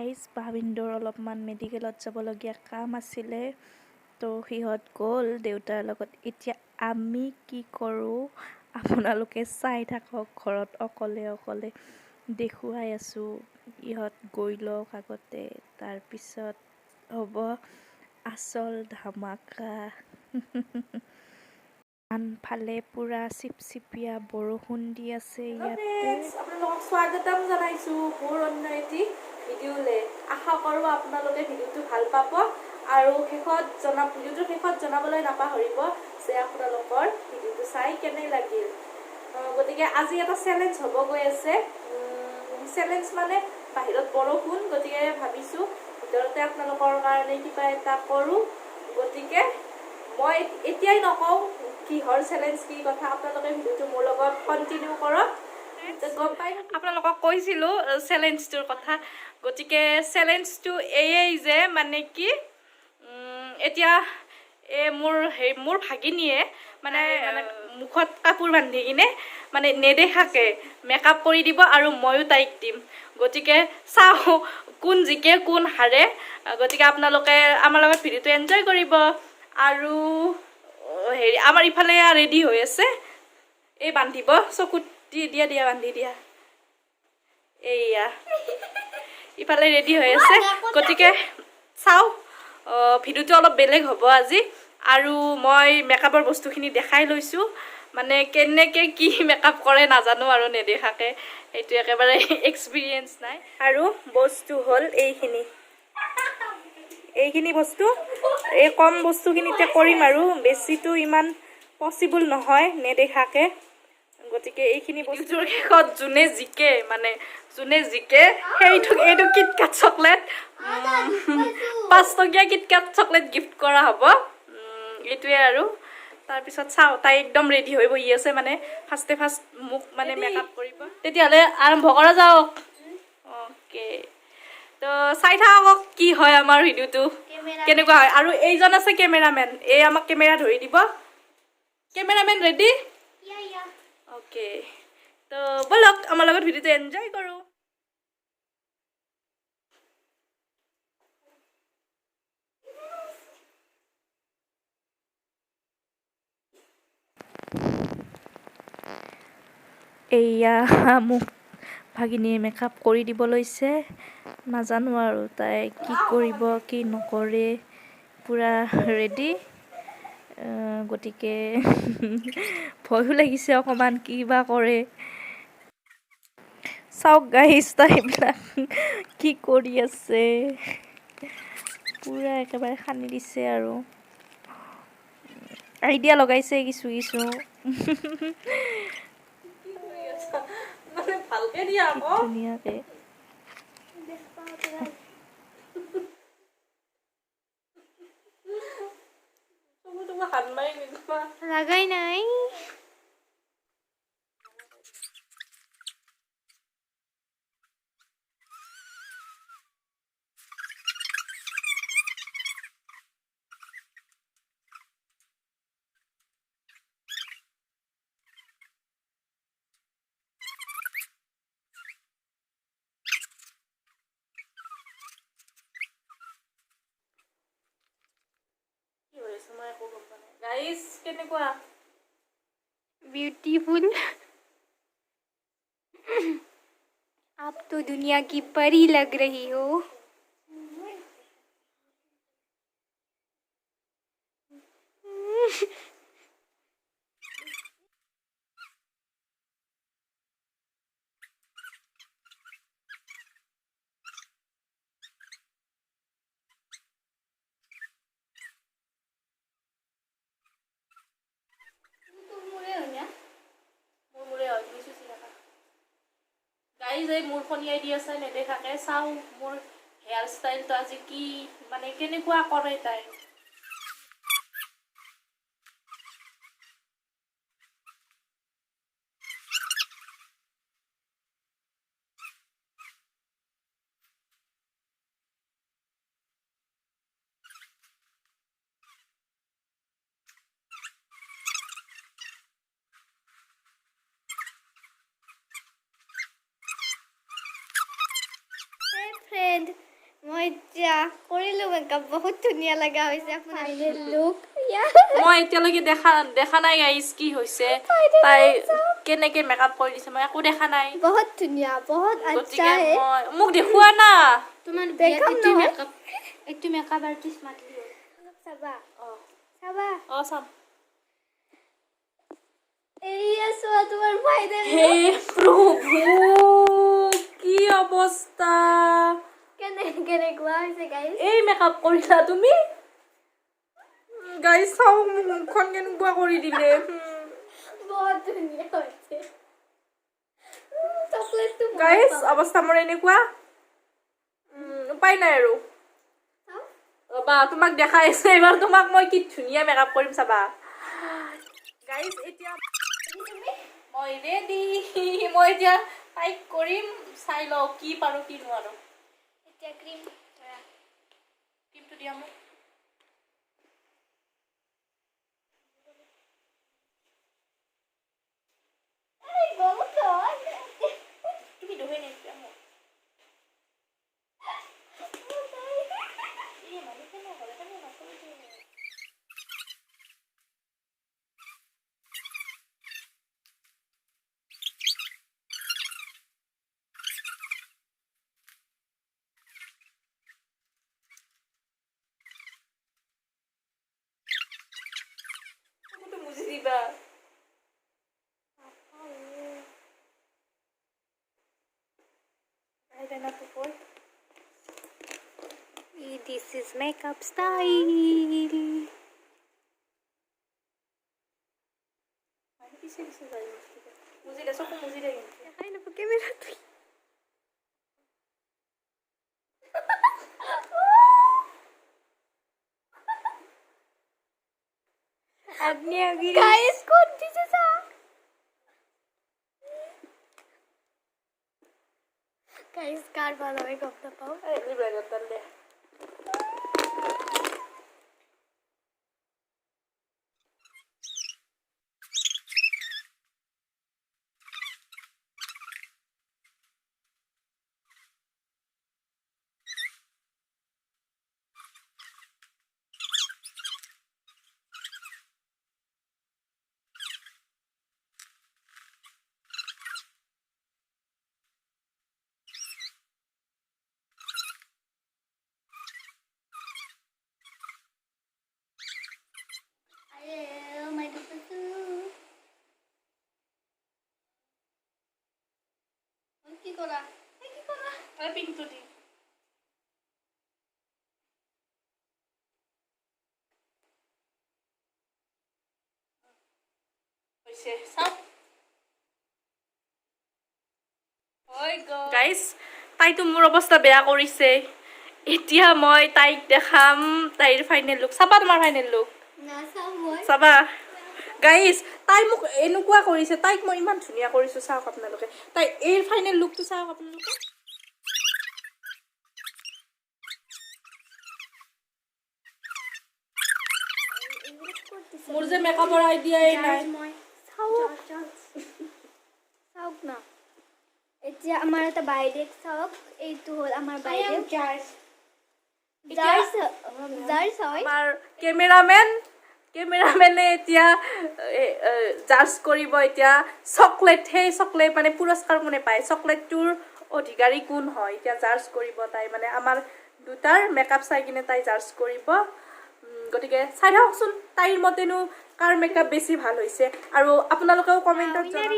Guys ভাবিন্দৰ অলপমান মেডিকেলত যাবলগীয়া কাম আছিলে তো সিহঁত গ'ল দেউতাৰ লগত। এতিয়া আমি কি কৰোঁ আপোনালোকে চাই থাকক, ঘৰত অকলে অকলে দেখুৱাই আছোঁ। ইহঁত গৈ লওক আগতে, তাৰপিছত হ'ব আচল ধামাকা। আনফালে পুৰা চিপচিপিয়া বৰষুণ দি আছে ইয়াতে। আপোনালোকক স্বাগতম জনাইছোঁ মোৰ অন্য এটি ভিডিঅ'লৈ। আশা কৰোঁ আপোনালোকে ভিডিঅ'টো ভাল পাব আৰু ভিডিঅ'টোৰ শেষত জনাবলৈ নাপাহৰিব যে আপোনালোকৰ ভিডিঅ'টো চাই কেনে লাগিল। গতিকে আজি এটা চেলেঞ্জ হ'ব গৈ আছে। চেলেঞ্জ মানে বাহিৰত বৰষুণ, গতিকে ভাবিছোঁ ভিতৰতে আপোনালোকৰ কাৰণে কিবা এটা কৰোঁ। গতিকে মই এতিয়াই নকওঁ কিহৰ চেলেঞ্জ, কি কথা, আপোনালোকে ভিডিঅ'টো মোৰ লগত কণ্টিনিউ কৰক। গম পাই আপোনালোকক কৈছিলোঁ চেলেঞ্জটোৰ কথা। গতিকে চেলেঞ্জটো এয়েই যে মানে কি এতিয়া মোৰ ভাগিনীয়ে মানে মুখত কাপোৰ বান্ধি কিনে মানে নেদেখাকে মেকআপ কৰি দিব আৰু ময়ো তাইক দিম। গতিকে চাওঁ কোন জিকে কোন হাৰে। গতিকে আপোনালোকে আমাৰ লগত ভিডিঅ'টো এনজয় কৰিব। আৰু আমাৰ ইফালে ৰেডি হৈ আছে, এই বান্ধিব চকুত দিয়া বান্ধি দিয়া। এইয়া ইফালে ৰেডি হৈ আছে। গতিকে চাওঁ ভিডিঅ'টো অলপ বেলেগ হ'ব আজি। আৰু মই মেকআপৰ বস্তুখিনি দেখাই লৈছোঁ, মানে কেনেকৈ কি মেকআপ কৰে নাজানো আৰু নেদেখাকৈ, সেইটো একেবাৰে এক্সপিৰিয়েঞ্চ নাই। আৰু বস্তু হ'ল এইখিনি বস্তু, এই কম বস্তুখিনিতে কৰিম আৰু বেছিটো ইমান পচিবল নহয় নেদেখাকৈ। গতিকে এইখিনি বস্তুৰ শেষত যোনে জিকে এইটো কিটকাট চকলেট, 5 টকীয়া কিটকাট চকলেট গিফ্ট কৰা হ'ব। এইটোৱে আৰু তাৰপিছত চাওঁ, তাই একদম ৰেডি হৈ বহি আছে, মানে ফাৰ্ষ্ট মোক মানে মেকআপ কৰিব। তেতিয়াহ'লে আৰম্ভ কৰা যাওক। অ'কে, তো চাই থাকক কি হয় আমাৰ ভিডিঅ'টো, কেনেকুৱা হয়। আৰু এইজন আছে কেমেৰামেন, এই আমাক কেমেৰা ধৰি দিব। Cameraman ready? অ'কে, তো ব'লক আমাৰ লগত ভিডিঅ'টো এনজয় কৰোঁ। এয়া মোক ভাগিনীয়ে মেকআপ কৰি দিব লৈছে। নাজানো আৰু তাই কি কৰিব কি নকৰে, পূৰা ৰেডি। গতিকে ভয়ো লাগিছে অকণমান, কি বা কৰে। চাওক গাইজ তাই এইবিলাক কি কৰি আছে, পূৰা একেবাৰে সানি দিছে আৰু আইডিয়া লগাইছে কিছু ভালকে দিয়া আকৌ ধুনীয়াকে। লাগাই নাই। গাইজ কেনেকুৱা? ब्यूटीफुल। आप तो दुनिया की परी लग रही हो। গাইজ এই মোৰ ফনিয়াই দি আছে নেদেখাকে। চাওঁ মোৰ হেয়াৰ ষ্টাইলটো আজি কি মানে কেনেকুৱা কৰে তাই। फ्रेंड এতিয়া কৰিলো মেকআপ বহুত ধুনীয়া লগা হৈছে আপোনাৰ ফাইনেল লুক মই এতিয়ালৈকে দেখা নাই গাইজ কি হৈছে তাই কেনেকে মেকআপ কৰি দিছে মই একো দেখা নাই বহুত ধুনীয়া বহুত আচ্ছা গতিকে মই মোক দেখুৱা না তোমাৰ দেখাম এইটো নহয়। মেকআপ এইটো মেকআপ আৰ্টিষ্ট মাতিলো চাবা চাবা চাম এইয়া চোৱা তোমাৰ ফাইনেল হে প্ৰভু কি অৱস্থা কেনেকুৱা হৈছে গাইজ এই মেকআপ কৰিলা তুমি গাইজ চাও মোক মুখখন কেনেকুৱা কৰি দিলে বহুত ধুনীয়া হৈছে চকলেটটো গাইজ অৱস্থা মোৰ এনেকুৱা উপায় নাই আৰু ৰবা তোমাক দেখাই আছে এবাৰ তোমাক মই কি ধুনীয়া মেকআপ কৰিম চাবা গাইজ এতিয়া মই ৰেডি মই এতিয়া তাইক কৰিম চাই লওঁ কি পাৰো কি নোৱাৰো এতিয়া ক্ৰীম ধৰা ক্ৰীমটো দিয়া মোক তুমি দুহে নিদিয়া মোক মুজি দিবা This is makeup style. মুজি দে চকু মুজি দে দেখাই নাপাওঁ কেমেৰাটো আপনি আগে গাইস কোন দিছে সা গাইস কার ভালো হবে কপটা পাও লিবা গতাল দে my god. কি করা আরে পিন্তু দি হইছে সাপ গাইস তাই তো মোৰ অৱস্থা বেয়া কৰিছে এতিয়া মই তাইক দেখাম তাইৰ ফাইনেল লুক চাবা তোমাৰ ফাইনেল লুক না চাও মই চাবা গাইস তাই মোক এনেকুৱা কৰিছে তাইক মই ইমান ধুনীয়া কৰিছো চাওক আপোনালোকে তাই এই ফাইনেল লুকটো চাওক আপোনালোকে মোৰ যে মেকআপৰ আইডিয়াই নাই মই চাওক না এতিয়া আমাৰ এটা বাইদেক চাওক এইটো হল আমাৰ বাইদেক জাৰ্স হয় আমাৰ কেমেৰামেনে এতিয়া জাজ কৰিব এতিয়া চকলেট সেই চকলেট মানে পুৰস্কাৰ কোনে পায় চকলেটটোৰ অধিকাৰী কোন হয় এতিয়া জাজ কৰিব তাই মানে আমাৰ দুটাৰ মেকআপ চাই কিনে তাই জাজ কৰিব গতিকে চাই থাকচোন তাইৰ মতেনো কাৰ মেকআপ বেছি ভাল হৈছে আৰু আপোনালোকেও কমেন্টত জনাব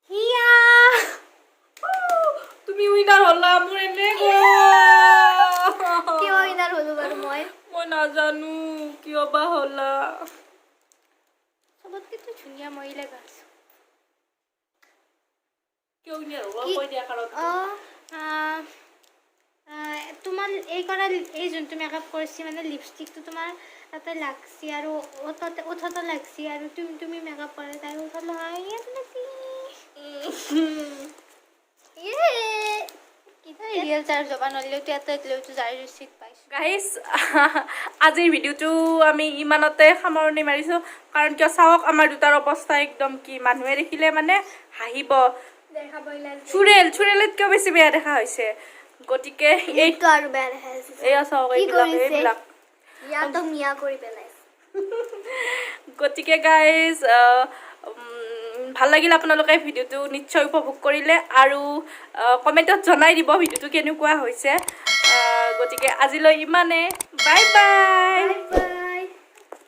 হিয়া তুমি উইনাৰ হ'লা মোৰ এনে কিয় উইনাৰ হলো বাৰু মই নাজানো কিয় বা হ'লা সবতকে তো ধুনীয়া মই লাগা আছে কিয় উইনাৰ হ'ব কৈ দিয়া কাৰণ তোমাৰ এই কৰা এই যোনটো মেকআপ কৰিছি মানে লিপষ্টিকটো তোমাৰ তাতে লাগছি আৰু ওঠতে লাগছি আৰু তুমি মেকআপ কৰে তাই ওঠত লগাই ইয়াত লাগছি ৰিয়েল চাৰ্জ জবা নলিলেও ইয়াতে লৈতো যাই ৰিচিট পাইছো গাইজ আজিৰ ভিডিঅ'টো আমি ইমানতে সামৰণি মাৰিছোঁ কাৰণ কিয় চাওক আমাৰ দুটাৰ অৱস্থা একদম কি মানুহে দেখিলে মানে হাঁহিব দেখাবই লাগে চুৰেলতকৈ বেছি বেয়া দেখা হৈছে গতিকে এই আৰু বেয়া দেখাইছে এয়া চাওক এইবিলাক ইয়াতো মিয়া কৰি পেলাইছে গতিকে গাইজ ভাল লাগিল আপোনালোকে ভিডিঅ'টো নিশ্চয় উপভোগ কৰিলে আৰু কমেণ্টত জনাই দিব ভিডিঅ'টো কেনেকুৱা হৈছে গতিকে আজিলৈ ইমানে বাই বাই